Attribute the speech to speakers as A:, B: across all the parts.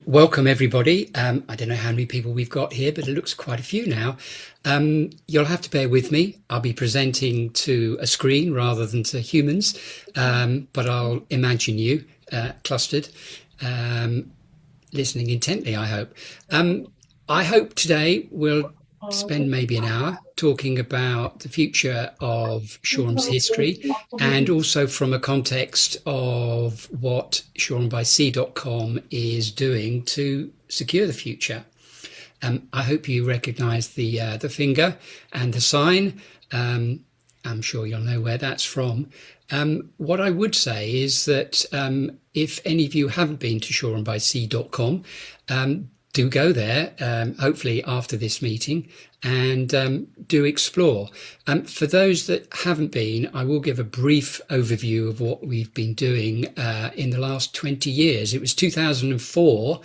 A: Welcome, everybody. I don't know how many people we've got here, but it looks quite a few now. You'll have to bear with me. I'll be presenting to a screen rather than to humans, but I'll imagine you clustered, listening intently, I hope. I hope today we'll spend maybe an hour talking about the future of Shoreham's history and also from a context of what shorehambyc.com is doing to secure the future. I hope you recognise the finger and the sign. I'm sure you'll know where that's from. What I would say is that if any of you haven't been to shorehambyc.com, do go there, hopefully after this meeting, and do explore. For those that haven't been, I will give a brief overview of what we've been doing in the last 20 years. It was 2004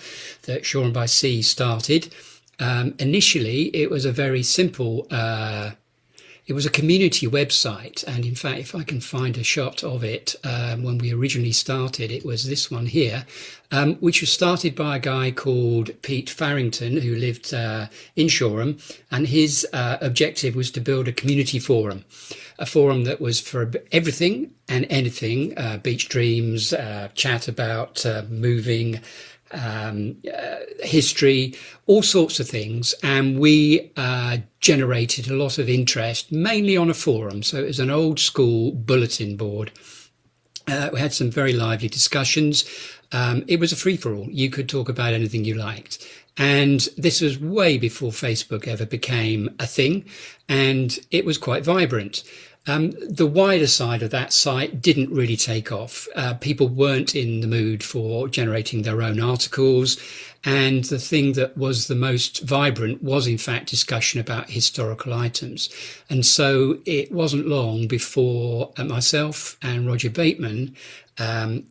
A: that Shoreham by Sea started. Initially, it was a very simple it was a community website, and in fact, if I can find a shot of it, when we originally started, it was this one here, which was started by a guy called Pete Farrington, who lived in Shoreham, and his objective was to build a community forum, a forum that was for everything and anything, beach dreams, chat about moving, history, all sorts of things, and we generated a lot of interest, mainly on a forum. So it was an old school bulletin board. We had some very lively discussions. It was a free-for-all. You could talk about anything you liked. And this was way before Facebook ever became a thing, and it was quite vibrant. The wider side of that site didn't really take off. People weren't in the mood for generating their own articles. And the thing that was the most vibrant was, in fact, discussion about historical items. And so it wasn't long before myself and Roger Bateman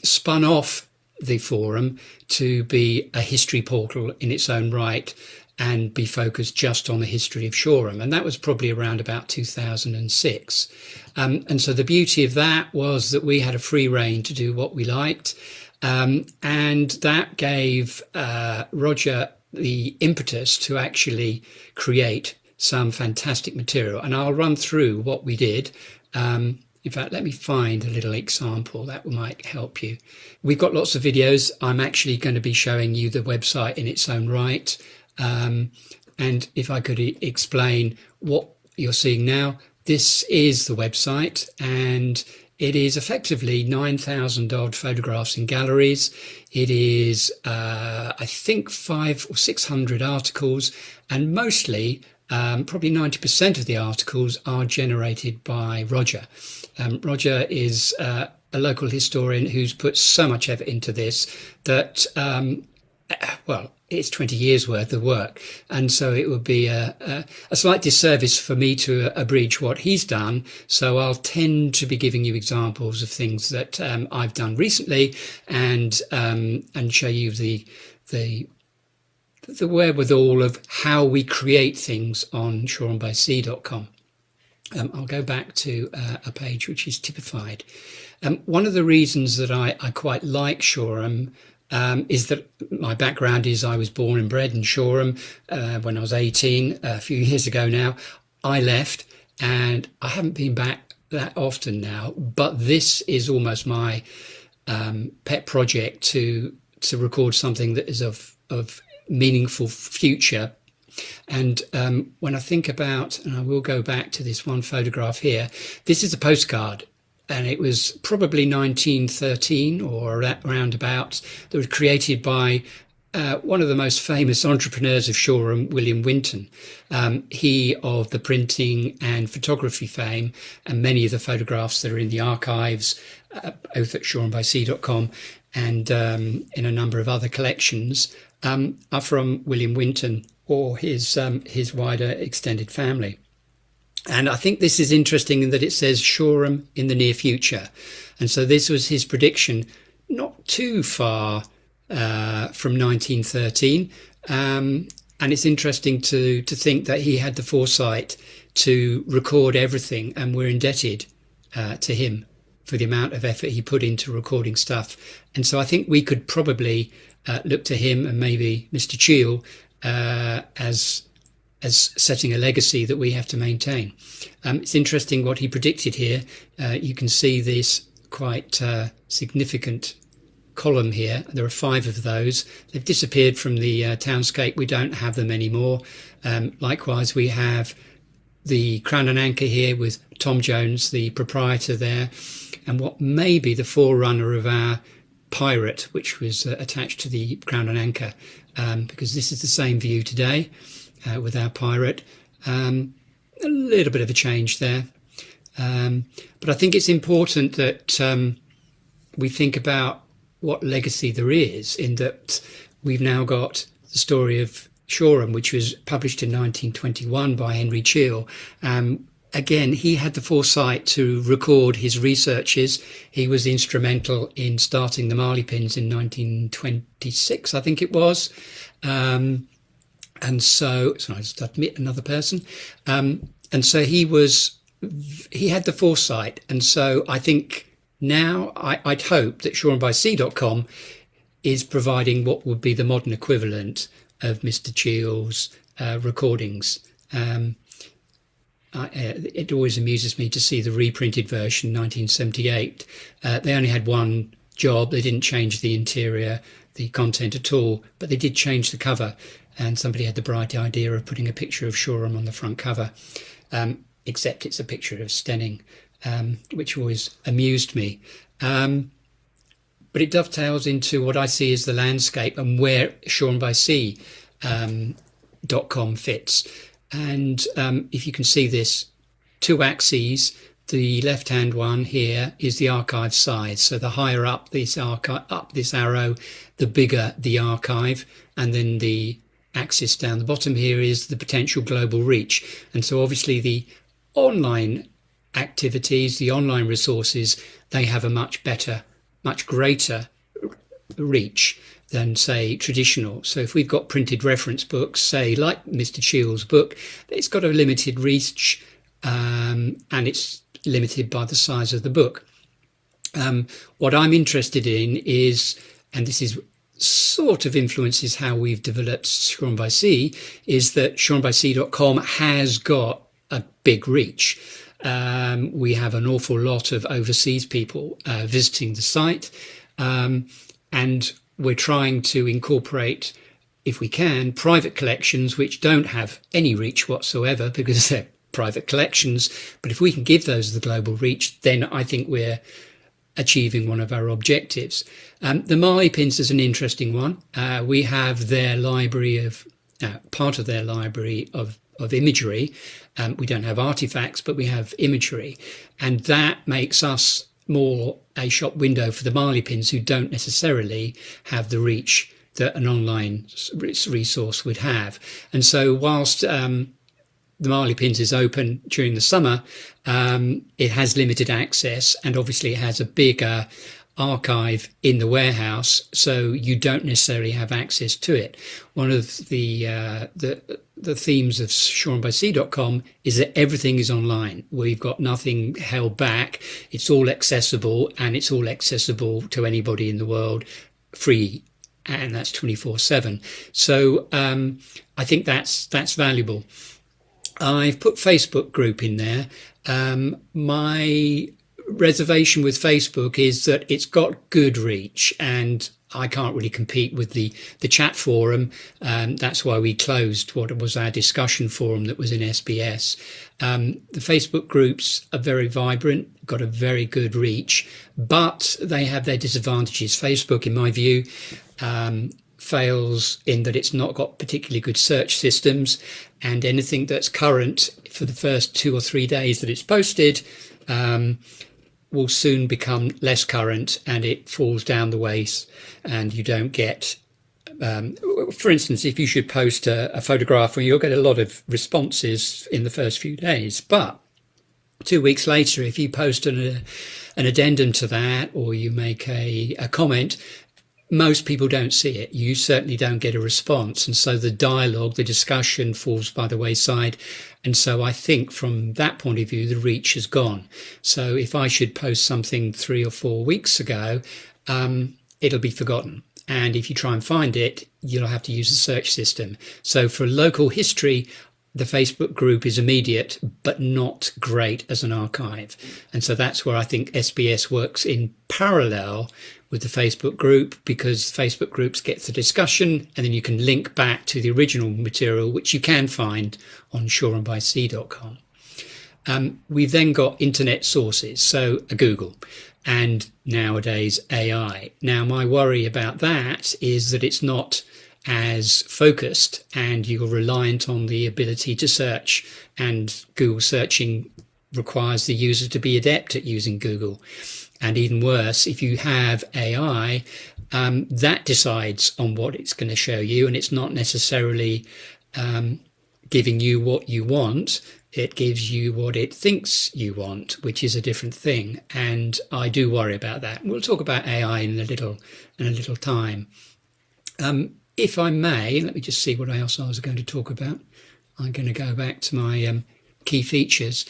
A: spun off the forum to be a history portal in its own right and be focused just on the history of Shoreham. And that was probably around about 2006. And so the beauty of that was that we had a free rein to do what we liked. And that gave Roger the impetus to actually create some fantastic material. And I'll run through what we did. In fact, let me find a little example that might help you. We've got lots of videos. I'm actually going to be showing you the website in its own right. And if I could explain what you're seeing now, this is the website, and it is effectively 9,000 odd photographs in galleries. It is, I think, 500 or 600 articles, and mostly, probably 90% of the articles are generated by Roger. Roger is a local historian who's put so much effort into this that, well, it's 20 years worth of work. And so it would be a slight disservice for me to abridge what he's done. So I'll tend to be giving you examples of things that I've done recently and show you the wherewithal of how we create things on shorehambyc.com. I'll go back to a page which is typified. One of the reasons that I quite like Shoreham is that my background is I was born and bred in Shoreham when I was 18, a few years ago now. I left and I haven't been back that often now, but this is almost my pet project to record something that is of meaningful future. And when I think about, and I will go back to this one photograph here, this is a postcard. And it was probably 1913 or around about, that was created by one of the most famous entrepreneurs of Shoreham, William Winton. He of the printing and photography fame, and many of the photographs that are in the archives, both at shorehambyc.com and in a number of other collections, are from William Winton or his wider extended family. And I think this is interesting in that it says Shoreham in the near future. And so this was his prediction, not too far from 1913. And it's interesting to think that he had the foresight to record everything, and we're indebted to him for the amount of effort he put into recording stuff. And so I think we could probably look to him and maybe Mr. Cheel as setting a legacy that we have to maintain. It's interesting what he predicted here. You can see this quite significant column here. There are 5 of those. They've disappeared from the townscape. We don't have them anymore. Likewise, we have the Crown and Anchor here with Tom Jones, the proprietor there, and what may be the forerunner of our Pirate, which was attached to the Crown and Anchor, because this is the same view today with our Pirate. A little bit of a change there. But I think it's important that we think about what legacy there is, in that we've now got the story of Shoreham, which was published in 1921 by Henry Cheel. Again, he had the foresight to record his researches. He was instrumental in starting the Marley pins in 1926, I think it was. And so I just admit another person. And so he had the foresight. And so I think now I'd hope that ShorehambySea.com is providing what would be the modern equivalent of Mr. Cheel's recordings. It always amuses me to see the reprinted version, 1978. They only had one job. They didn't change the interior, the content at all, but they did change the cover. And somebody had the bright idea of putting a picture of Shoreham on the front cover, except it's a picture of Stenning, which always amused me. But it dovetails into what I see as the landscape and where ShorehambySea.com fits. And if you can see this, 2 axes, the left-hand one here is the archive size. So the higher up this arrow, the bigger the archive, and then the axis down the bottom here is the potential global reach. And so obviously the online activities, the online resources, they have a much better, much greater reach than, say, traditional. So if we've got printed reference books, say, like Mr. Cheel's book, it's got a limited reach, and it's limited by the size of the book. What I'm interested in is, and this is sort of influences how we've developed Shoreham by Sea, is that ShorehambySea.com has got a big reach. We have an awful lot of overseas people visiting the site, and we're trying to incorporate, if we can, private collections which don't have any reach whatsoever because they're private collections. But if we can give those the global reach, then I think we're achieving one of our objectives. The Marley pins is an interesting one. We have their library of, part of their library of imagery. We don't have artifacts, but we have imagery. And that makes us more a shop window for the Marley pins, who don't necessarily have the reach that an online resource would have. And so whilst the Marley pins is open during the summer, it has limited access, and obviously it has a bigger archive in the warehouse, so you don't necessarily have access to it. One of the themes of ShorehambySea.com is that everything is online. We've got nothing held back. It's all accessible, and it's all accessible to anybody in the world, free, and that's 24/7. So I think that's valuable. I've put Facebook group in there. My reservation with Facebook is that it's got good reach, and I can't really compete with the chat forum. That's why we closed what was our discussion forum that was in SBS. The Facebook groups are very vibrant, got a very good reach, but they have their disadvantages. Facebook, in my view, fails in that it's not got particularly good search systems, and anything that's current for the first 2 or 3 days that it's posted will soon become less current, and it falls down the waist, and you don't get, for instance, if you should post a photograph, well, you'll get a lot of responses in the first few days, but 2 weeks later, if you post an addendum to that, or you make a comment, most people don't see it. You certainly don't get a response. And so the dialogue, the discussion falls by the wayside. And so I think from that point of view, the reach has gone. So if I should post something 3 or 4 weeks ago, it'll be forgotten. and if you try and find it, you'll have to use the search system. So for local history, the Facebook group is immediate, but not great as an archive. And so that's where I think SBS works in parallel with the Facebook group, because Facebook groups get the discussion, and then you can link back to the original material, which you can find on shorehambyc.com. We've then got internet sources, so a Google, and nowadays AI. Now, my worry about that is that it's not as focused, and you're reliant on the ability to search, and Google searching requires the user to be adept at using Google. And even worse, if you have AI, that decides on what it's going to show you, and it's not necessarily giving you what you want. It gives you what it thinks you want, which is a different thing. And I do worry about that. We'll talk about AI in a little time. If I may, let me just see what else I was going to talk about. I'm going to go back to my key features.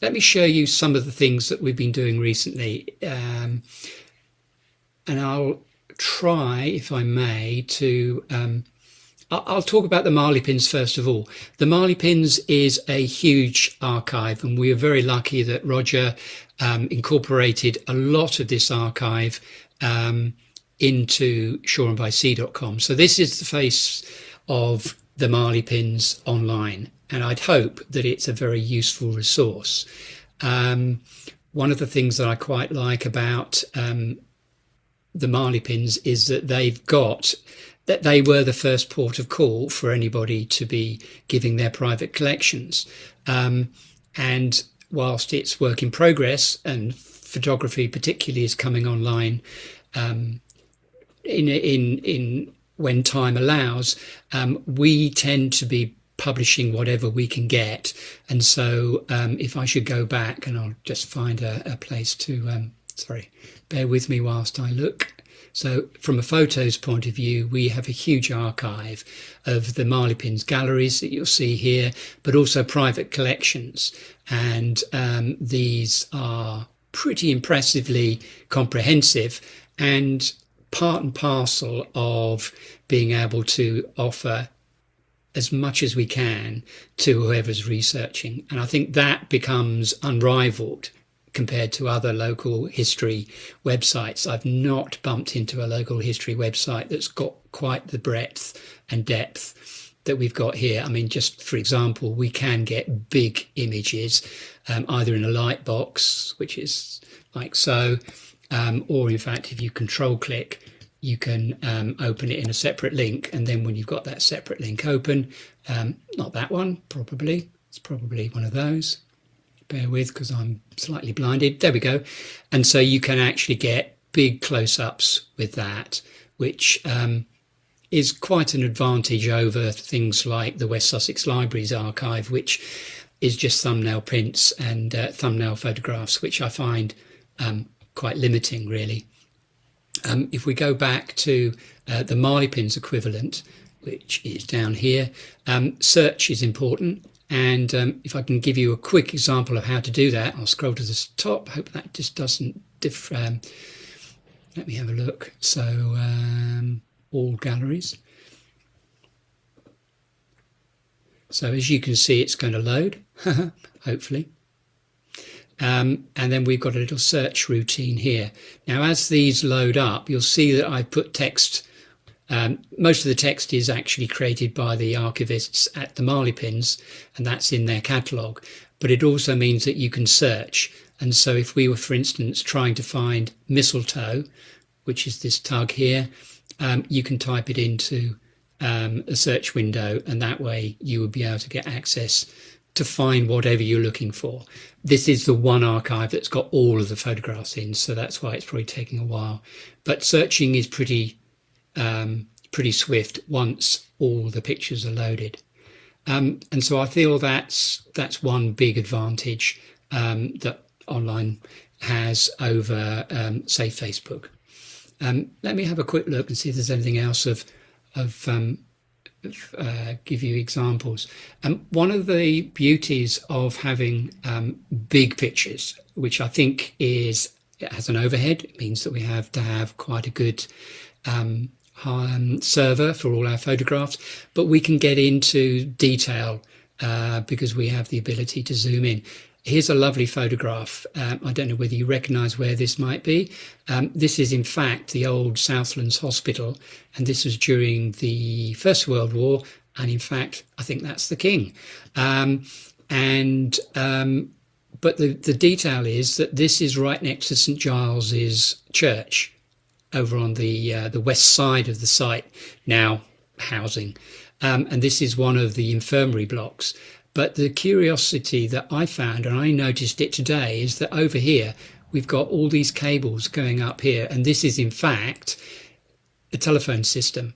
A: Let me show you some of the things that we've been doing recently. And I'll try, if I may, to... I'll talk about the Marley Pins first of all. The Marley Pins is a huge archive, and we are very lucky that Roger incorporated a lot of this archive into shorehambyc.com. So this is the face of the Marley Pins online, and I'd hope that it's a very useful resource. One of the things that I quite like about the Marley Pins is that they were the first port of call for anybody to be giving their private collections. And whilst it's work in progress, and photography particularly is coming online in when time allows, we tend to be publishing whatever we can get. And so if I should go back, and I'll just find a place to, sorry, bear with me whilst I look. So from a photos point of view, we have a huge archive of the Marley Pins galleries that you'll see here, but also private collections. And these are pretty impressively comprehensive, and part and parcel of being able to offer as much as we can to whoever's researching. And I think that becomes unrivaled compared to other local history websites. I've not bumped into a local history website that's got quite the breadth and depth that we've got here. I mean, just for example, we can get big images, either in a light box, which is like so, or in fact, if you control click, you can open it in a separate link. And then when you've got that separate link open, not that one, probably, it's probably one of those. Bear with, because I'm slightly blinded. There we go. And so you can actually get big close-ups with that, which is quite an advantage over things like the West Sussex Library's archive, which is just thumbnail prints and thumbnail photographs, which I find quite limiting, really. If we go back to the Marley Pins equivalent, which is down here, search is important. And if I can give you a quick example of how to do that, I'll scroll to the top. Hope that just doesn't differ. Let me have a look. So all galleries. So as you can see, it's going to load, hopefully. And then we've got a little search routine here. Now, as these load up, you'll see that I put text. Most of the text is actually created by the archivists at the Marley Pins, and that's in their catalogue. But it also means that you can search. And so if we were, for instance, trying to find mistletoe, which is this tug here, you can type it into a search window, and that way you would be able to get access to find whatever you're looking for. This is the one archive that's got all of the photographs in, so that's why it's probably taking a while. But searching is pretty swift once all the pictures are loaded. And so I feel that's one big advantage that online has over, say, Facebook. Let me have a quick look and see if there's anything else give you examples. One of the beauties of having big pictures, which I think it has an overhead, it means that we have to have quite a good server for all our photographs, but we can get into detail because we have the ability to zoom in. Here's a lovely photograph. I don't know whether you recognise where this might be. This is in fact the old Southlands Hospital, and this was during the First World War, and in fact I think that's the King. But the detail is that this is right next to St Giles's Church, over on the west side of the site, now housing. And this is one of the infirmary blocks. But the curiosity that I found, and I noticed it today, is that over here we've got all these cables going up here, and this is in fact a telephone system.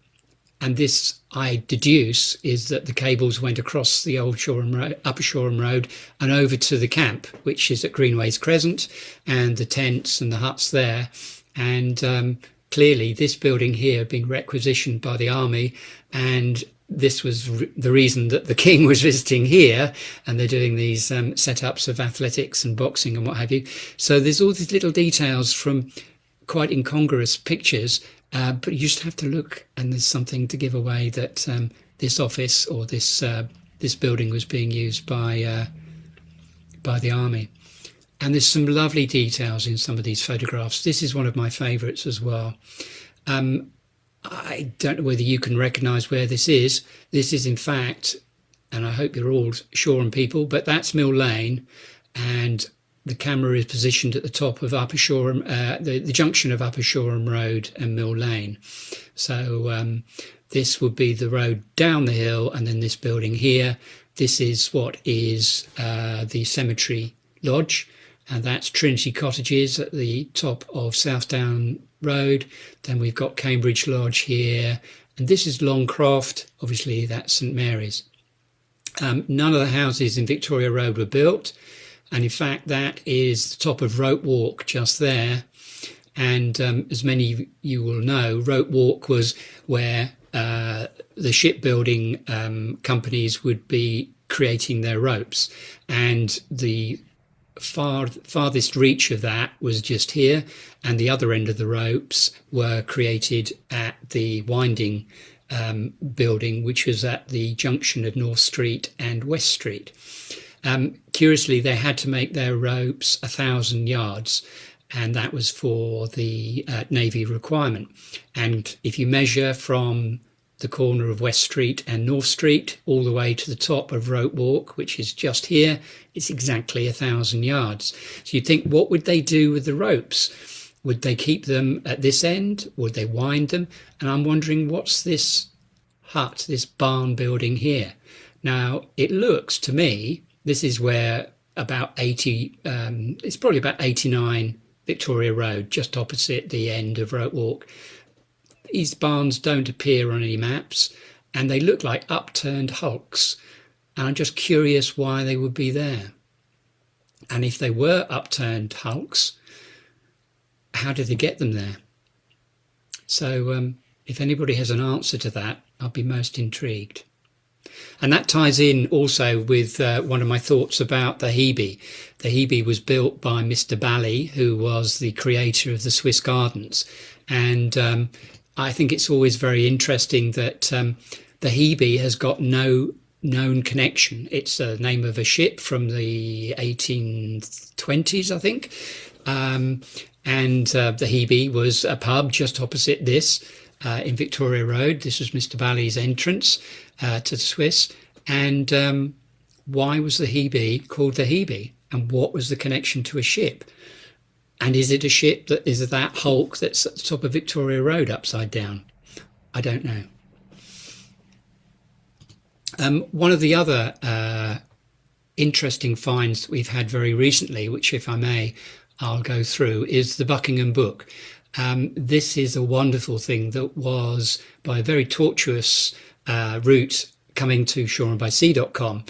A: And this, I deduce, is that the cables went across the old Shoreham Road, Upper Shoreham Road, and over to the camp, which is at Greenways Crescent, and the tents and the huts there. And clearly this building here had been requisitioned by the army, and this was the reason that the King was visiting here, and they're doing these setups of athletics and boxing and what have you. So there's all these little details from quite incongruous pictures, but you just have to look, and there's something to give away that this office or this building was being used by the army. And there's some lovely details in some of these photographs. This is one of my favourites as well. I don't know whether you can recognise where this is. This is in fact, and I hope you're all Shoreham people, but that's Mill Lane, and the camera is positioned at the top of Upper Shoreham, the junction of Upper Shoreham Road and Mill Lane. So this would be the road down the hill, and then this building here. This is what is the cemetery lodge, and that's Trinity Cottages at the top of Southdown Road. Then we've got Cambridge Lodge here, and this is Longcroft. Obviously that's St Mary's. None of the houses in Victoria Road were built, and in fact that is the top of Rope Walk just there. And as many of you will know, Rope Walk was where the shipbuilding companies would be creating their ropes, and the farthest reach of that was just here, and the other end of the ropes were created at the winding building, which was at the junction of North Street and West Street. Curiously, they had to make their ropes 1,000 yards, and that was for the Navy requirement. And if you measure from the corner of West Street and North Street all the way to the top of Rope Walk, which is just here, it's exactly 1,000 yards. So you'd think, what would they do with the ropes? Would they keep them at this end? Would they wind them? And I'm wondering, what's this hut, this barn building here? Now, it looks to me, this is where about 80, it's probably about 89 Victoria Road, just opposite the end of Rope Walk. These barns don't appear on any maps, and they look like upturned hulks, and I'm just curious why they would be there. And if they were upturned hulks, how did they get them there? So if anybody has an answer to that, I'll be most intrigued. And that ties in also with one of my thoughts about the Hebe. The Hebe was built by Mr. Bally, who was the creator of the Swiss Gardens, and I think it's always very interesting that the Hebe has got no known connection. It's the name of a ship from the 1820s, I think. And the Hebe was a pub just opposite this in Victoria Road. This was Mr. Bally's entrance to the Swiss. And why was the Hebe called the Hebe? And what was the connection to a ship? And is it a ship that is that hulk that's at the top of Victoria Road upside down? I don't know. One of the other interesting finds that we've had very recently, which, if I may, I'll go through, is the Buckingham Book. This is a wonderful thing that was by a very tortuous route coming to shorehambysea.com.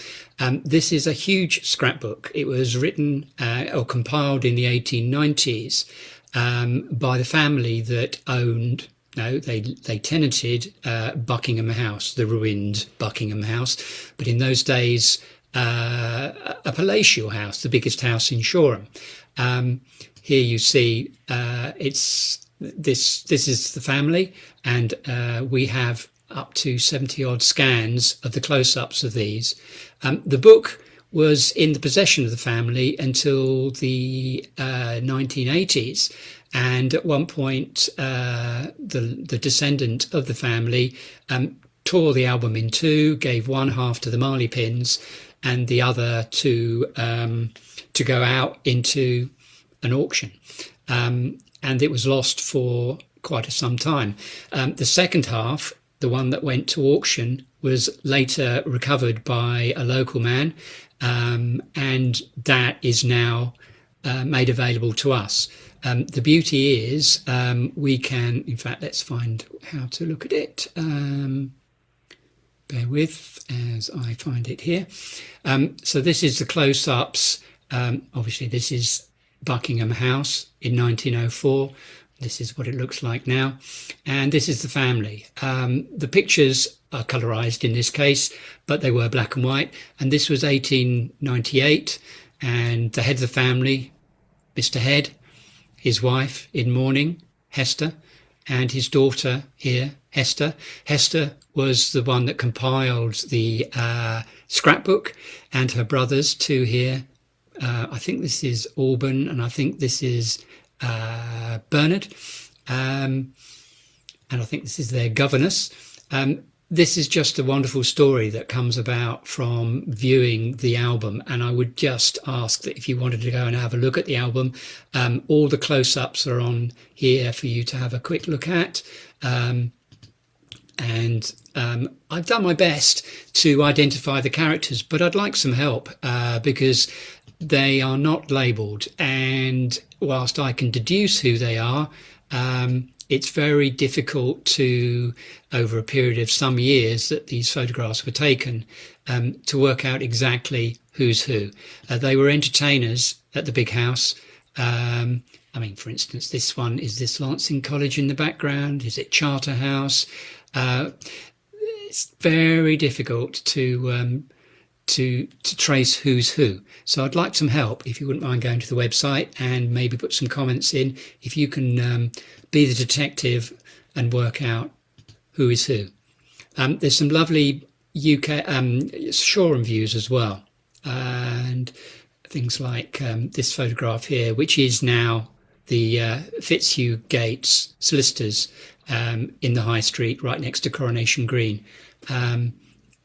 A: This is a huge scrapbook. It was written or compiled in the 1890s by the family that owned, they tenanted Buckingham House, the ruined Buckingham House, but in those days a palatial house, the biggest house in Shoreham. Here you see it's this is the family, and we have up to 70 odd scans of the close-ups of these. The book was in the possession of the family until the 1980s. And at one point, the descendant of the family tore the album in two, gave one half to the Marley Pins and the other to go out into an auction. And it was lost for quite some time. The second half, the one that went to auction, was later recovered by a local man, and that is now made available to us. The beauty is we can, in fact, let's find how to look at it. Bear with as I find it here. So this is the close-ups. Obviously, this is Buckingham House in 1904. This is what it looks like now. And this is the family. The pictures are colourised in this case, but they were black and white. And this was 1898. And the head of the family, Mr. Head, his wife in mourning, Hester, and his daughter here, Hester. Hester was the one that compiled the scrapbook, and her brothers, two here. I think this is Alban, and I think this is Bernard, and I think this is their governess. This is just a wonderful story that comes about from viewing the album, and I would just ask that if you wanted to go and have a look at the album, all the close-ups are on here for you to have a quick look at. And I've done my best to identify the characters, but I'd like some help because they are not labelled, and whilst I can deduce who they are, it's very difficult to, over a period of some years that these photographs were taken, to work out exactly who's who. They were entertainers at the big house. I mean, for instance, this one, is this Lancing College in the background? Is it Charterhouse? It's very difficult to trace who's who. So I'd like some help, if you wouldn't mind going to the website and maybe put some comments in, if you can be the detective and work out who is who. There's some lovely UK Shoreham views as well, and things like this photograph here, which is now the Fitzhugh Gates solicitors in the High Street, right next to Coronation Green.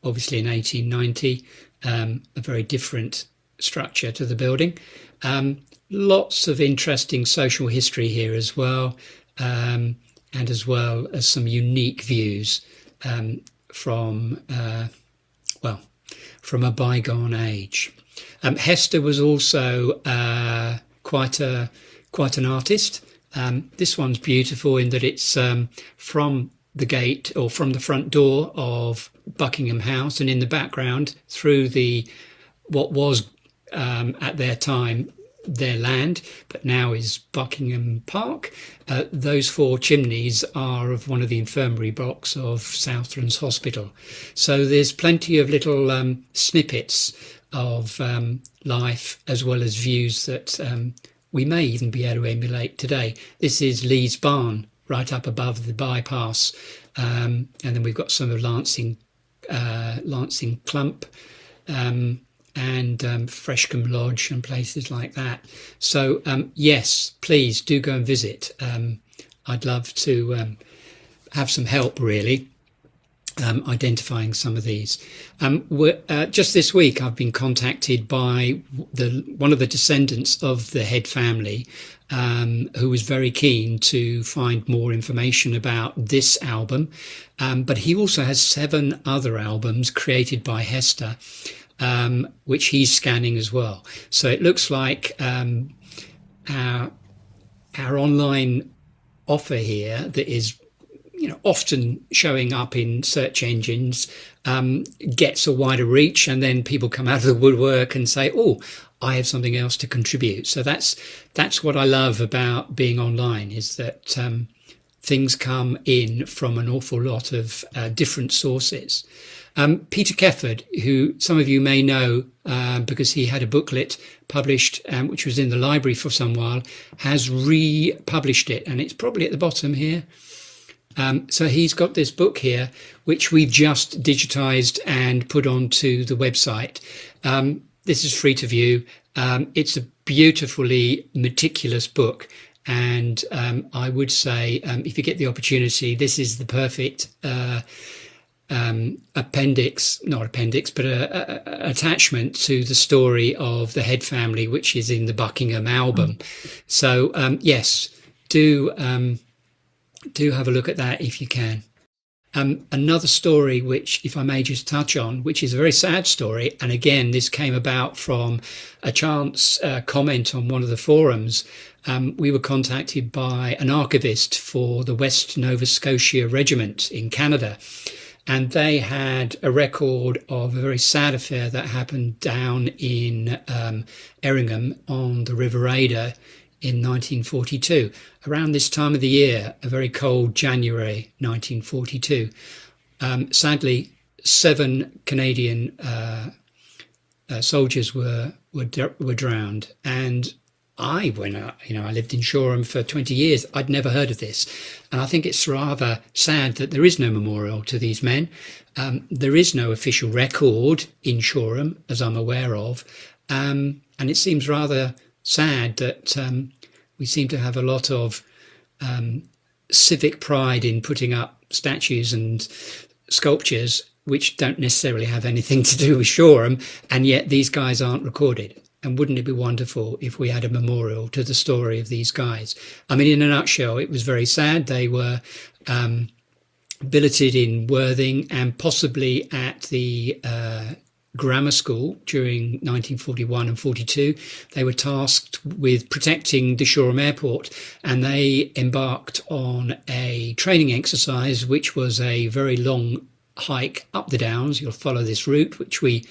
A: Obviously in 1890, a very different structure to the building. Lots of interesting social history here as well, and as well as some unique views from a bygone age. Hester was also quite an artist. This one's beautiful in that it's from the gate, or from the front door of Buckingham House, and in the background through what was at their time their land, but now is Buckingham Park. Those four chimneys are of one of the infirmary blocks of Southlands Hospital. So there's plenty of little snippets of life, as well as views that we may even be able to emulate today. This is Lee's Barn, right up above the bypass, and then we've got some of Lancing Clump, and Freshcombe Lodge and places like that. So yes, please do go and visit. I'd love to have some help, really, identifying some of these. Just this week I've been contacted by one of the descendants of the Head family, who was very keen to find more information about this album, but he also has 7 other albums created by Hester, which he's scanning as well. So it looks like our online offer here, that is often showing up in search engines, gets a wider reach, and then people come out of the woodwork and say, oh, I have something else to contribute. So that's what I love about being online, is that things come in from an awful lot of different sources. Peter Kefford, who some of you may know because he had a booklet published, which was in the library for some while, has republished it, and it's probably at the bottom here. So he's got this book here, which we've just digitized and put onto the website. This is free to view. It's a beautifully meticulous book. And I would say, if you get the opportunity, this is the perfect attachment to the story of the Head family, which is in the Buckingham album. So yes, do have a look at that if you can. Another story, which, if I may just touch on, which is a very sad story, and again, this came about from a chance comment on one of the forums. We were contacted by an archivist for the West Nova Scotia Regiment in Canada, and they had a record of a very sad affair that happened down in Erringham on the River Ada in 1942. Around this time of the year, a very cold January 1942. Sadly, 7 Canadian soldiers were drowned, and I lived in Shoreham for 20 years. I'd never heard of this. And I think it's rather sad that there is no memorial to these men. There is no official record in Shoreham, as I'm aware of. And it seems rather sad that we seem to have a lot of civic pride in putting up statues and sculptures which don't necessarily have anything to do with Shoreham, and yet these guys aren't recorded. And wouldn't it be wonderful if we had a memorial to the story of these guys? I mean, in a nutshell, it was very sad. They were billeted in Worthing and possibly at the grammar school during 1941 and 42. They were tasked with protecting the Shoreham airport, and they embarked on a training exercise, which was a very long hike up the Downs. You'll follow this route, which we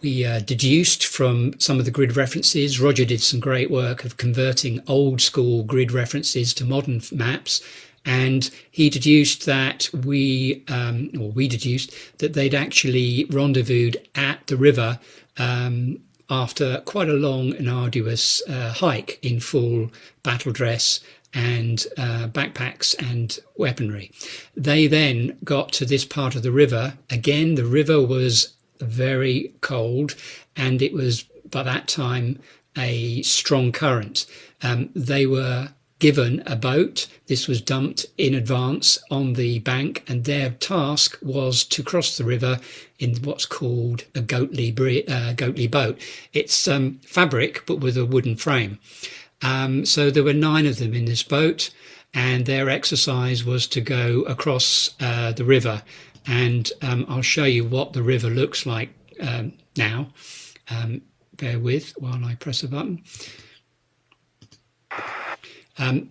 A: deduced from some of the grid references. Roger did some great work of converting old school grid references to modern maps, and he deduced that we deduced that they'd actually rendezvoused at the river after quite a long and arduous hike in full battle dress and backpacks and weaponry. They then got to this part of the river. Again, the river was very cold, and it was by that time a strong current. They were given a boat. This was dumped in advance on the bank, and their task was to cross the river in what's called a Goatley boat. It's fabric but with a wooden frame. So there were 9 of them in this boat, and their exercise was to go across the river. And I'll show you what the river looks like now. Bear with while I press a button.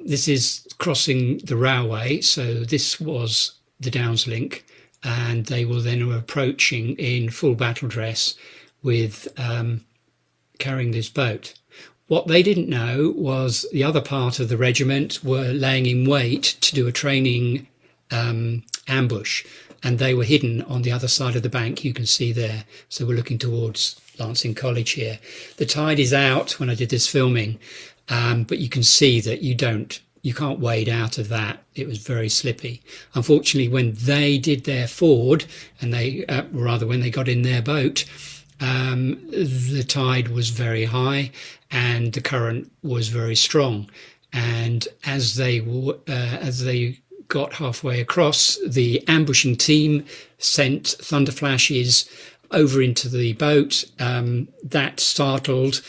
A: This is crossing the railway, so this was the Downs link, and they were then approaching in full battle dress with carrying this boat. What they didn't know was the other part of the regiment were laying in wait to do a training ambush, and they were hidden on the other side of the bank, you can see there. So we're looking towards Lancing College here. The tide is out when I did this filming, but you can see that you can't wade out of that. It was very slippy. Unfortunately, when they did their ford, and when they got in their boat, the tide was very high and the current was very strong. And as they got halfway across, the ambushing team sent thunder flashes over into the boat. That startled,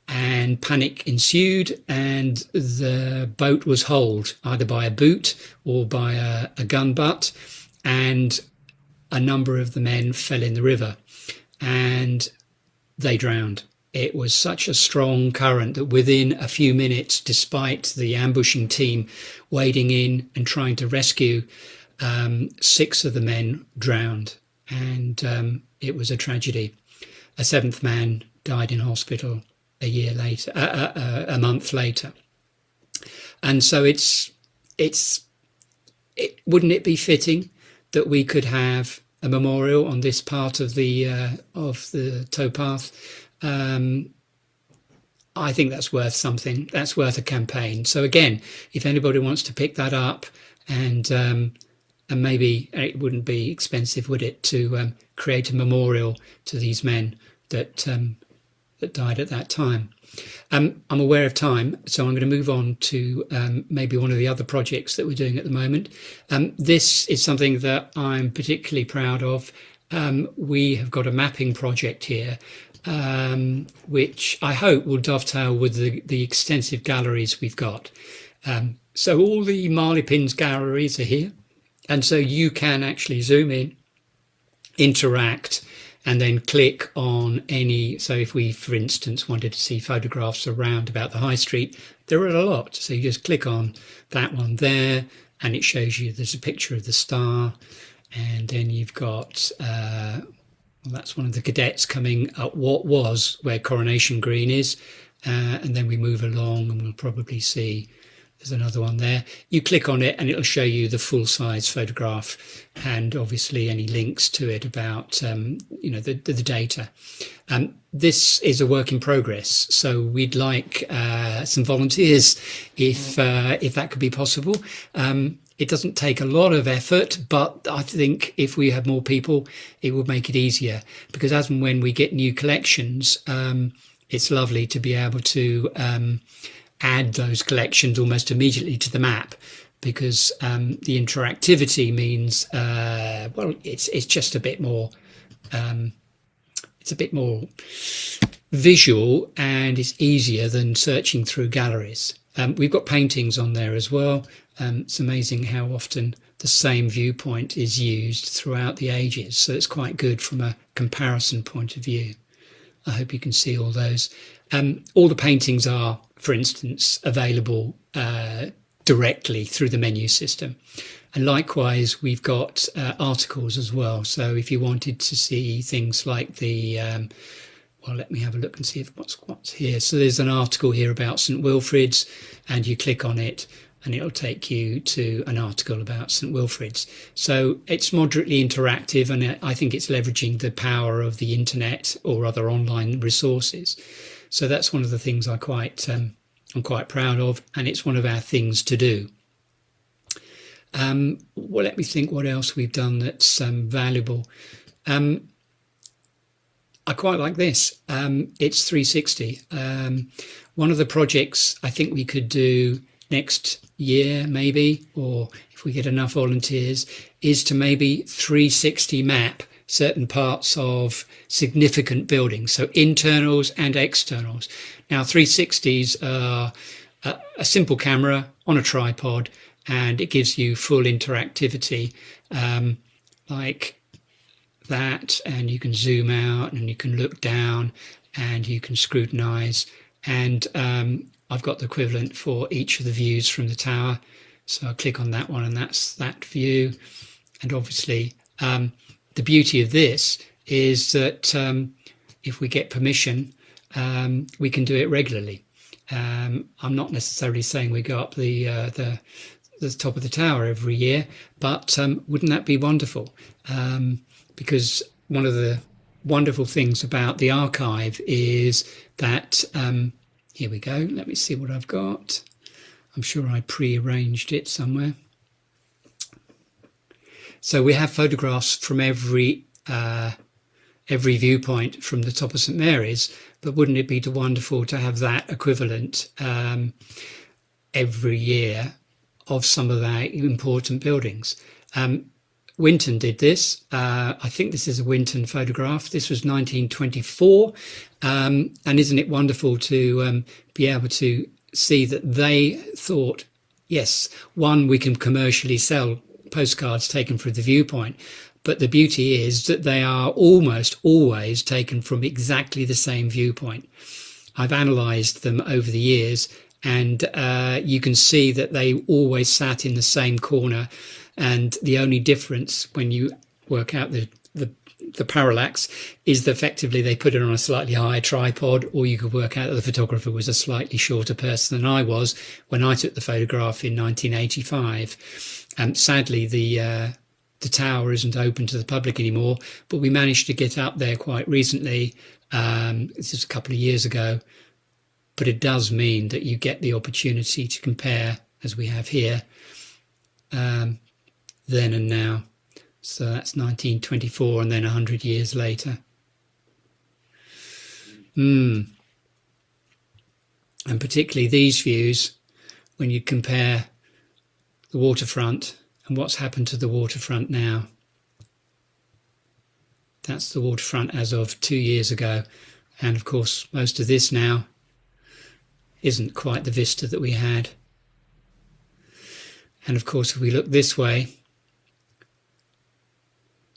A: and panic ensued, and the boat was holed either by a boot or by a gun butt, and a number of the men fell in the river and they drowned. It was such a strong current that within a few minutes, despite the ambushing team wading in and trying to rescue, 6 of the men drowned, and it was a tragedy. A 7th man died in hospital a month later. And so wouldn't it be fitting that we could have a memorial on this part of the towpath, I think that's worth something. That's worth a campaign. So again, if anybody wants to pick that up, and maybe it wouldn't be expensive, would it, to create a memorial to these men that died at that time. I'm aware of time, so I'm going to move on to maybe one of the other projects that we're doing at the moment. This is something that I'm particularly proud of. We have got a mapping project here, which I hope will dovetail with the extensive galleries we've got. So all the Marley Pins galleries are here, and so you can actually zoom in, interact, and then click on any. So if we, for instance, wanted to see photographs around about the high street, there are a lot. So you just click on that one there, and it shows you there's a picture of the star, and then you've got well, that's one of the cadets coming up what was where Coronation Green is, and then we move along and we'll probably see there's another one there. You click on it and it'll show you the full-size photograph, and obviously any links to it about the data. This is a work in progress, so we'd like some volunteers if that could be possible. It doesn't take a lot of effort, but I think if we have more people, it would make it easier, because as and when we get new collections, it's lovely to be able to add those collections almost immediately to the map, because the interactivity means well, it's just a bit more it's a bit more visual, and it's easier than searching through galleries. We've got paintings on there as well. It's amazing how often the same viewpoint is used throughout the ages, so it's quite good from a comparison point of view. I hope you can see all those. All the paintings are, for instance, available directly through the menu system. And likewise, we've got articles as well. So if you wanted to see things like the, well, let me have a look and see if what's here. So there's an article here about St Wilfrid's, and you click on it and it'll take you to an article about St Wilfrid's. So it's moderately interactive, and I think it's leveraging the power of the internet or other online resources. So that's one of the things I'm quite proud of, and it's one of our things to do. Well, let me think what else we've done that's valuable. I quite like this. It's 360. One of the projects I think we could do next year, maybe, or if we get enough volunteers, is to maybe 360 map certain parts of significant buildings, so internals and externals. Now, 360s are a simple camera on a tripod, and it gives you full interactivity like that, and you can zoom out and you can look down and you can scrutinize, and I've got the equivalent for each of the views from the tower. So I'll click on that one, and that's that view. And obviously the beauty of this is that if we get permission, we can do it regularly. I'm not necessarily saying we go up the top of the tower every year, but wouldn't that be wonderful? Because one of the wonderful things about the archive is that, here we go, let me see what I've got. I'm sure I pre-arranged it somewhere. So we have photographs from every viewpoint from the top of St Mary's, but wouldn't it be wonderful to have that equivalent every year of some of our important buildings? Winton did this. I think this is a Winton photograph. This was 1924. And isn't it wonderful to be able to see that they thought, yes, one, we can commercially sell postcards taken from the viewpoint, but the beauty is that they are almost always taken from exactly the same viewpoint. I've analysed them over the years, and you can see that they always sat in the same corner, and the only difference when you work out the parallax is that effectively they put it on a slightly higher tripod, or you could work out that the photographer was a slightly shorter person than I was when I took the photograph in 1985. Sadly, the the tower isn't open to the public anymore, but we managed to get up there quite recently. This is a couple of years ago, but it does mean that you get the opportunity to compare, as we have here, then and now. So that's 1924 and then 100 years later. And particularly these views, when you compare the waterfront and what's happened to the waterfront now. That's the waterfront as of 2 years ago. And of course, most of this now isn't quite the vista that we had. And of course, if we look this way,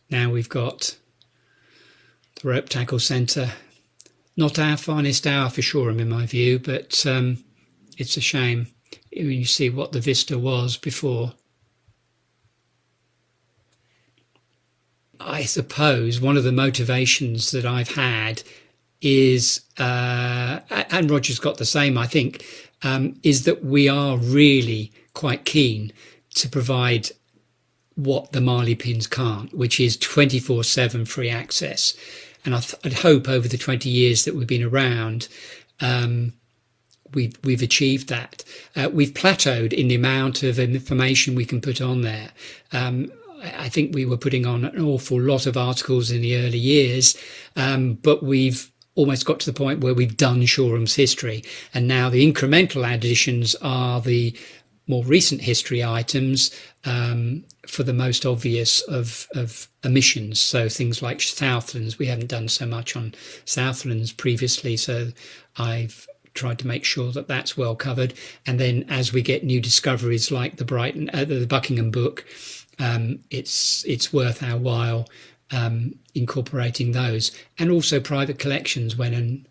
A: now we've got the Rope Tackle Centre. Not our finest hour for Shoreham, in my view, but it's a shame when you see what the vista was before. I suppose one of the motivations that I've had is, and Roger's got the same, I think, is that we are really quite keen to provide what the Marley pins can't, which is 24/7 free access. And I'd hope over the 20 years that we've been around, we've achieved that. We've plateaued in the amount of information we can put on there. I think we were putting on an awful lot of articles in the early years, but we've almost got to the point where we've done Shoreham's history. And now the incremental additions are the more recent history items, for the most obvious of omissions. So things like Southlands, we haven't done so much on Southlands previously, so I've tried to make sure that that's well covered. And then as we get new discoveries like the Buckingham book, it's worth our while incorporating those, and also private collections when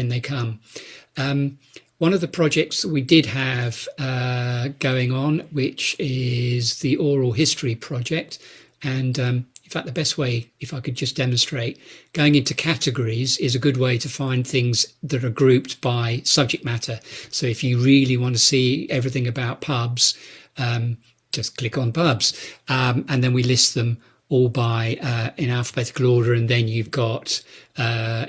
A: they come. One of the projects that we did have going on, which is the Oral History Project, and in fact the best way, if I could just demonstrate, going into categories is a good way to find things that are grouped by subject matter. So if you really want to see everything about pubs, just click on pubs, and then we list them all by in alphabetical order, and then you've got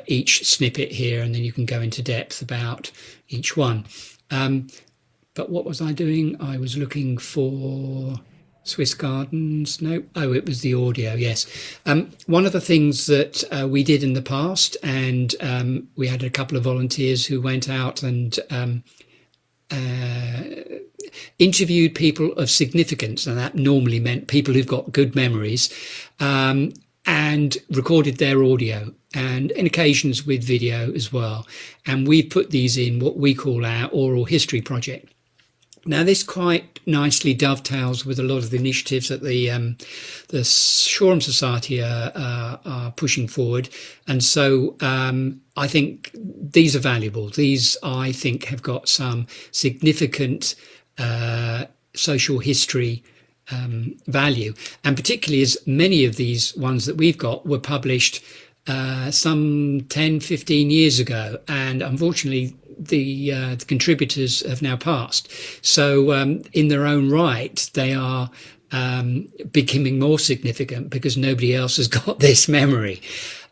A: each snippet here, and then you can go into depth about each one. But what was I doing? I was looking for Swiss Gardens. No, it was the audio. Yes. One of the things that we did in the past, and we had a couple of volunteers who went out and interviewed people of significance, and that normally meant people who've got good memories, and recorded their audio, and in occasions with video as well. And we put these in what we call our Oral History Project. Now, this quite nicely dovetails with a lot of the initiatives that the Shoreham Society are pushing forward. And so I think these are valuable. These, I think, have got some significant social history value. And particularly as many of these ones that we've got were published some 10, 15 years ago. And unfortunately, the contributors have now passed. So in their own right, they are becoming more significant because nobody else has got this memory.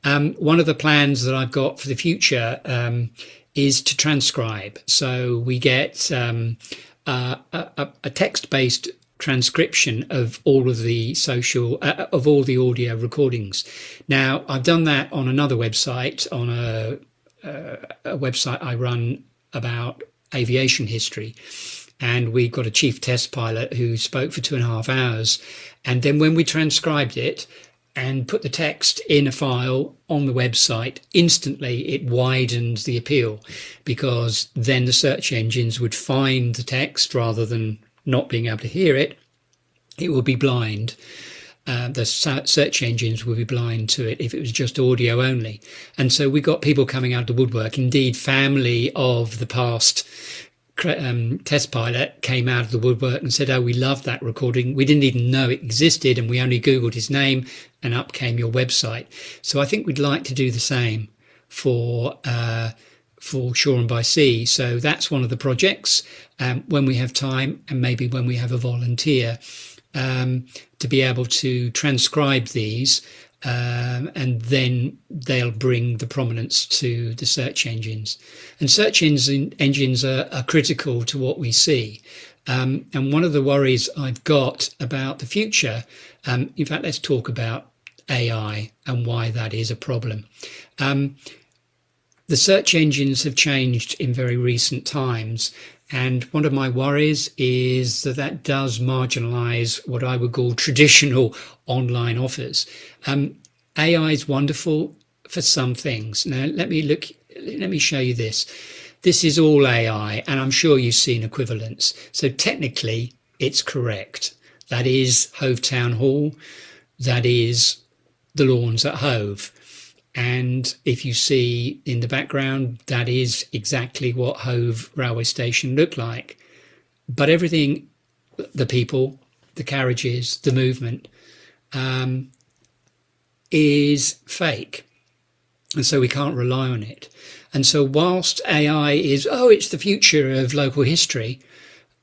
A: One of the plans that I've got for the future is to transcribe. So we get a text-based transcription of all of the of all the audio recordings. Now, I've done that on another website, on a website I run about aviation history, and we got a chief test pilot who spoke for 2.5 hours, and then when we transcribed it and put the text in a file on the website, instantly it widened the appeal, because then the search engines would find the text rather than not being able to hear it. It would be blind. The search engines would be blind to it if it was just audio only. And so we got people coming out of the woodwork. Indeed, family of the past test pilot came out of the woodwork and said, "Oh, we love that recording. We didn't even know it existed, and we only Googled his name, and up came your website." So I think we'd like to do the same for Shoreham by Sea. So that's one of the projects when we have time, and maybe when we have a volunteer. to be able to transcribe these, and then they'll bring the prominence to the search engines. And search engines are critical to what we see. And one of the worries I've got about the future, in fact, let's talk about AI and why that is a problem. The search engines have changed in very recent times, and one of my worries is that that does marginalise what I would call traditional online offers. AI is wonderful for some things. Now, let me show you this. This is all AI, and I'm sure you've seen equivalents. So technically, it's correct. That is Hove Town Hall. That is the lawns at Hove. And if you see in the background, that is exactly what Hove railway station looked like. But everything, the people, the carriages, the movement, is fake. And so we can't rely on it. And so whilst AI is, it's the future of local history,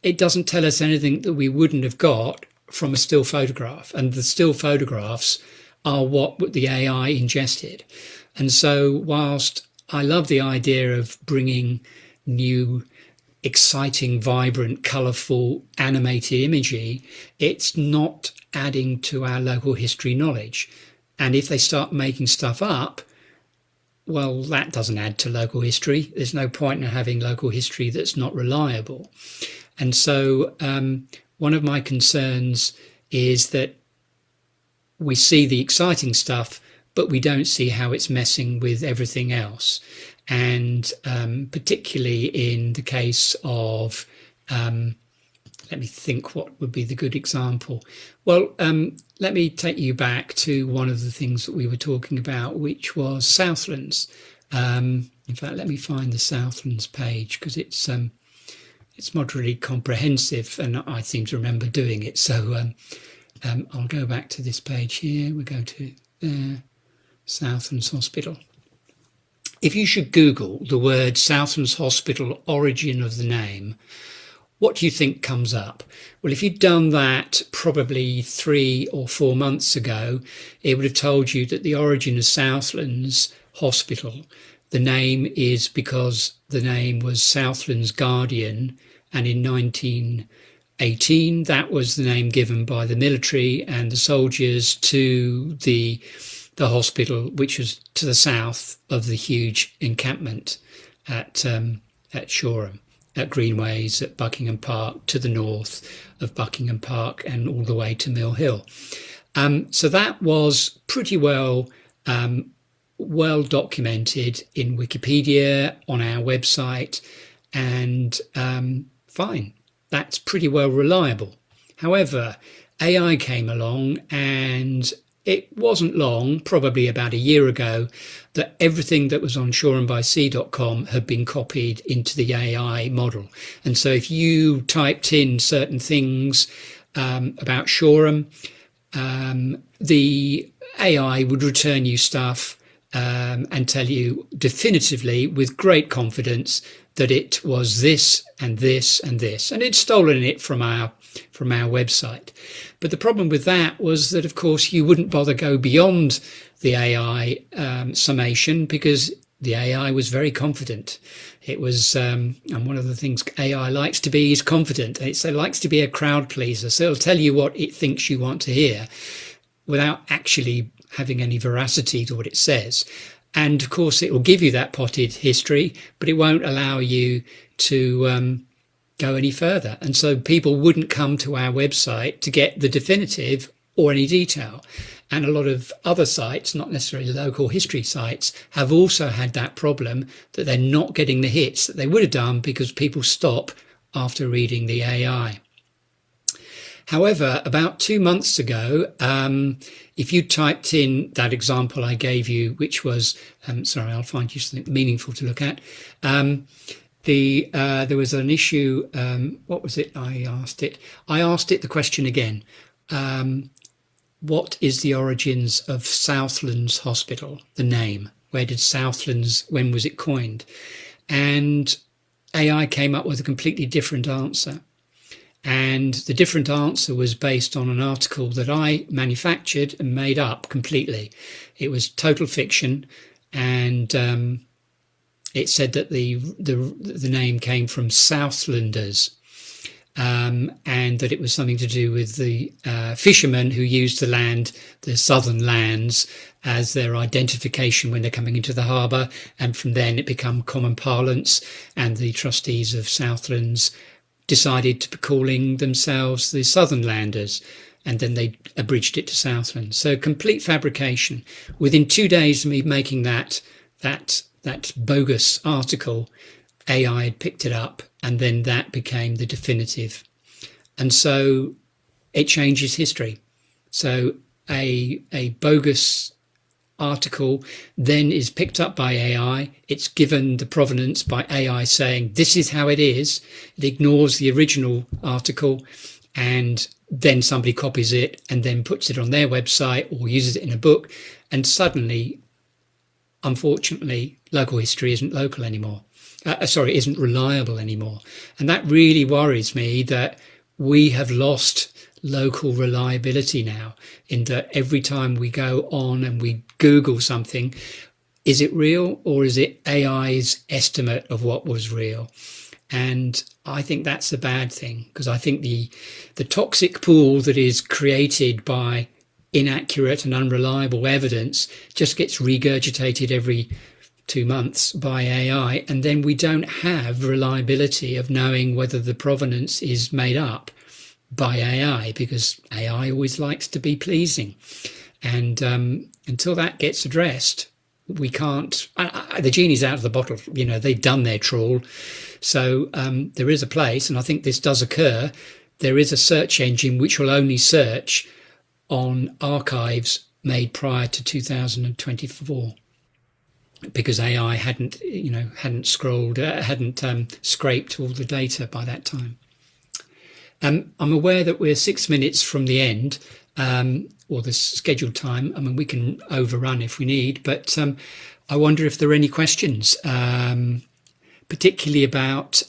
A: it doesn't tell us anything that we wouldn't have got from a still photograph. And the still photographs are what the AI ingested. And so whilst I love the idea of bringing new, exciting, vibrant, colourful, animated imagery, it's not adding to our local history knowledge. And if they start making stuff up, well, that doesn't add to local history. There's no point in having local history that's not reliable. And so one of my concerns is that we see the exciting stuff, but we don't see how it's messing with everything else. And particularly in the case of, let me think what would be the good example. Well, let me take you back to one of the things that we were talking about, which was Southlands. In fact, let me find the Southlands page, because it's moderately comprehensive, and I seem to remember doing it. So I'll go back to this page here. We go to there, Southlands Hospital. If you should Google the word Southlands Hospital, origin of the name, what do you think comes up? Well, if you'd done that probably 3 or 4 months ago, it would have told you that the origin of Southlands Hospital, the name is because the name was Southlands Guardian, and in 1918 that was the name given by the military and the soldiers to the hospital, which was to the south of the huge encampment at Shoreham, at Greenways, at Buckingham Park, to the north of Buckingham Park, and all the way to Mill Hill. So that was pretty well documented in Wikipedia, on our website, and fine, that's pretty well reliable. However, AI came along, and it wasn't long, probably about a year ago, that everything that was on shorehambysea.com had been copied into the AI model. And so if you typed in certain things about Shoreham, the AI would return you stuff and tell you definitively with great confidence that it was this and this and this, and it's stolen it from our website. But the problem with that was that, of course, you wouldn't bother go beyond the AI summation, because the AI was very confident. It was, and one of the things AI likes to be is confident. It likes to be a crowd pleaser, so it'll tell you what it thinks you want to hear without actually having any veracity to what it says. And of course, it will give you that potted history, but it won't allow you to go any further. And so people wouldn't come to our website to get the definitive or any detail. And a lot of other sites, not necessarily local history sites, have also had that problem, that they're not getting the hits that they would have done because people stop after reading the AI. However, about 2 months ago, if you typed in that example I gave you, which was, sorry, I'll find you something meaningful to look at. There was an issue. What was it? I asked it the question again. What is the origins of Southlands Hospital? The name. Where did Southlands? When was it coined? And AI came up with a completely different answer. And the different answer was based on an article that I manufactured and made up completely. It was total fiction, and it said that the name came from Southlanders, and that it was something to do with the fishermen who used the southern lands, as their identification when they're coming into the harbour, and from then it became common parlance, and the trustees of Southlands decided to be calling themselves the Southernlanders, and then they abridged it to Southland. So complete fabrication. Within 2 days of me making that bogus article, AI had picked it up, and then that became the definitive. And so it changes history. So a bogus article then is picked up by AI. It's given the provenance by AI saying, this is how it is. It ignores the original article, and then somebody copies it and then puts it on their website or uses it in a book. And suddenly, unfortunately, local history isn't local anymore. Isn't reliable anymore. And that really worries me, that we have lost local reliability now, in that every time we go on and we Google something, is it real or is it AI's estimate of what was real? And I think that's a bad thing, because I think the toxic pool that is created by inaccurate and unreliable evidence just gets regurgitated every 2 months by AI, and then we don't have reliability of knowing whether the provenance is made up by AI, because AI always likes to be pleasing. And until that gets addressed, we can't. The genie's out of the bottle. They've done their trawl. So there is a place, and I think this does occur. There is a search engine which will only search on archives made prior to 2024. Because AI hadn't scrolled, hadn't scraped all the data by that time. I'm aware that we're 6 minutes from the end, or the scheduled time. I mean, we can overrun if we need, but I wonder if there are any questions, particularly about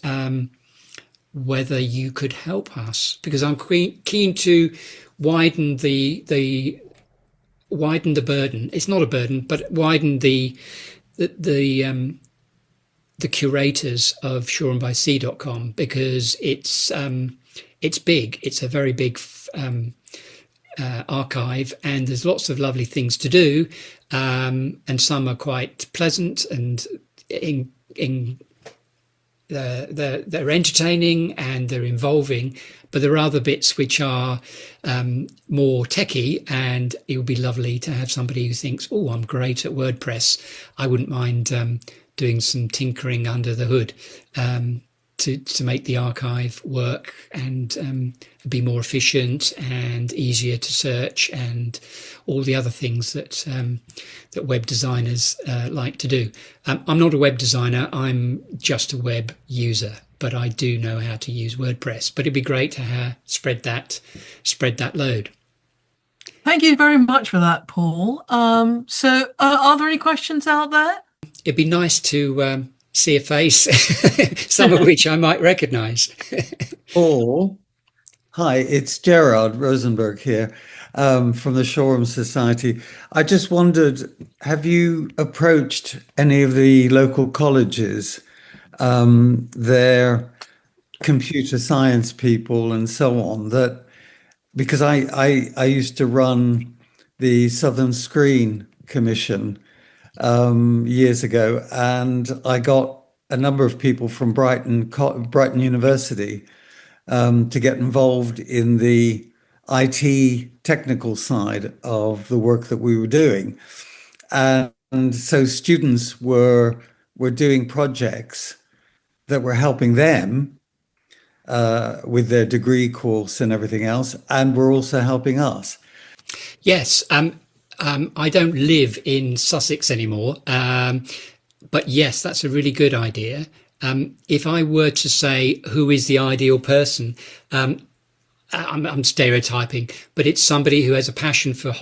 A: whether you could help us, because I'm keen to widen the burden. It's not a burden, but widen the curators of shorehambysea.com, because it's big. It's a very big archive, and there's lots of lovely things to do, and some are quite pleasant and they're entertaining and they're involving, but there are other bits which are more techie, and it would be lovely to have somebody who thinks, oh, I'm great at WordPress. I wouldn't mind doing some tinkering under the hood to make the archive work and be more efficient and easier to search, and all the other things that web designers like to do. I'm not a web designer, I'm just a web user, but I do know how to use WordPress. But it'd be great to spread that load.
B: Thank you very much for that, Paul. So are there any questions out there?
A: It'd be nice to see a face, some of which I might recognise.
C: Paul, hi, it's Gerard Rosenberg here from the Shoreham Society. I just wondered, have you approached any of the local colleges, their computer science people and so on, because I used to run the Southern Screen Commission years ago, and I got a number of people from Brighton University to get involved in the IT technical side of the work that we were doing, and so students were doing projects that were helping them with their degree course and everything else, and were also helping us.
A: Yes. I don't live in Sussex anymore, but yes, that's a really good idea. If I were to say who is the ideal person, I'm stereotyping, but it's somebody who has a passion for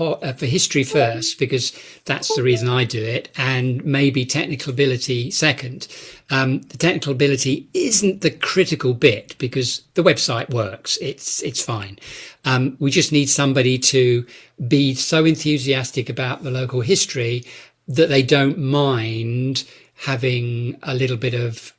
A: history first, because that's the reason I do it, and maybe technical ability second. The technical ability isn't the critical bit, because the website works. It's fine. We just need somebody to be so enthusiastic about the local history that they don't mind having a little bit of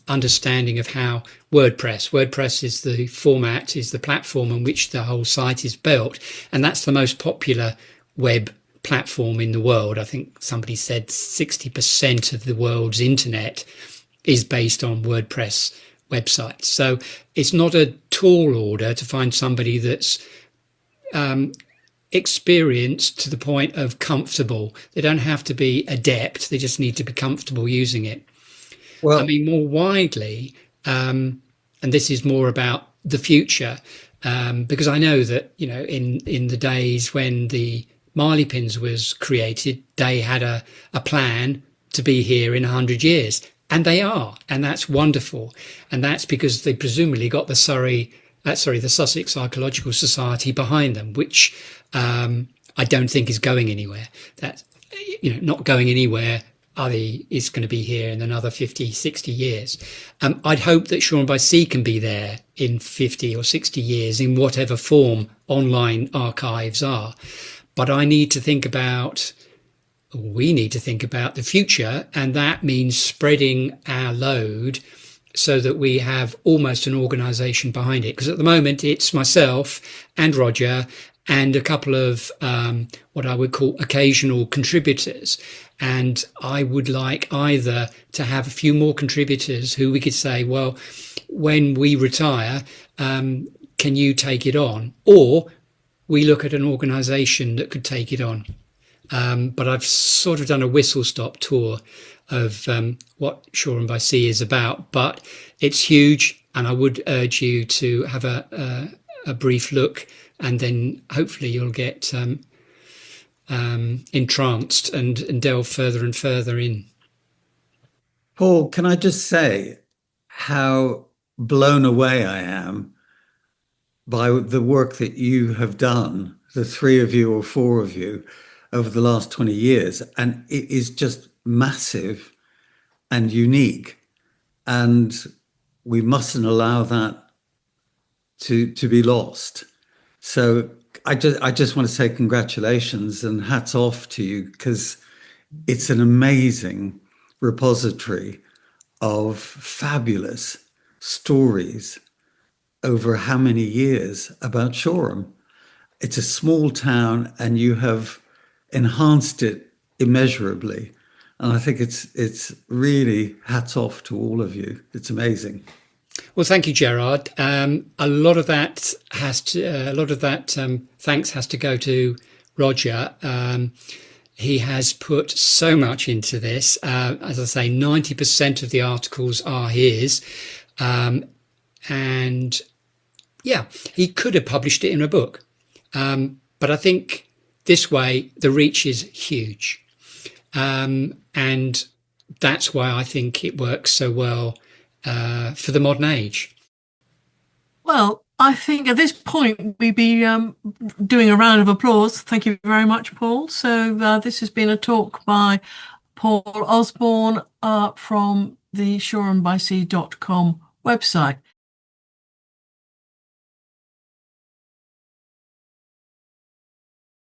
A: understanding of how WordPress is the format, is the platform on which the whole site is built. And that's the most popular web platform in the world. I think somebody said 60% of the world's internet is based on WordPress websites. So it's not a tall order to find somebody that's experienced to the point of comfortable. They don't have to be adept. They just need to be comfortable using it.
C: Well,
A: I mean, more widely, and this is more about the future, because I know that, in the days when the Marley Pins was created, they had a plan to be here in 100 years. And they are. And that's wonderful. And that's because they presumably got the Sussex Archaeological Society behind them, which I don't think is going anywhere. That, not going anywhere is going to be here in another 50, 60 years. I'd hope that Shoreham by Sea can be there in 50 or 60 years in whatever form online archives are. But we need to think about the future, and that means spreading our load so that we have almost an organisation behind it. Because at the moment it's myself and Roger and a couple of what I would call occasional contributors. And I would like either to have a few more contributors who we could say, well, when we retire, can you take it on? Or we look at an organisation that could take it on. But I've sort of done a whistle-stop tour of what Shoreham by Sea is about. But it's huge, and I would urge you to have a brief look, and then hopefully you'll get entranced and delve further and further in.
C: Paul, can I just say how blown away I am by the work that you have done, the three of you or four of you, over the last 20 years. And it is just massive and unique. And we mustn't allow that to be lost. So I just want to say congratulations and hats off to you, because it's an amazing repository of fabulous stories over how many years about Shoreham. It's a small town and you have enhanced it immeasurably. And I think it's really hats off to all of you. It's amazing.
A: Well, thank you, Gerard. A lot of that thanks has to go to Roger. He has put so much into this. As I say, 90% of the articles are his. And yeah, he could have published it in a book. But I think this way, the reach is huge. And that's why I think it works so well for the modern age.
B: Well, I think at this point we'd be doing a round of applause. Thank you very much, Paul. So this has been a talk by Paul Osborne from the shorehambysea.com website.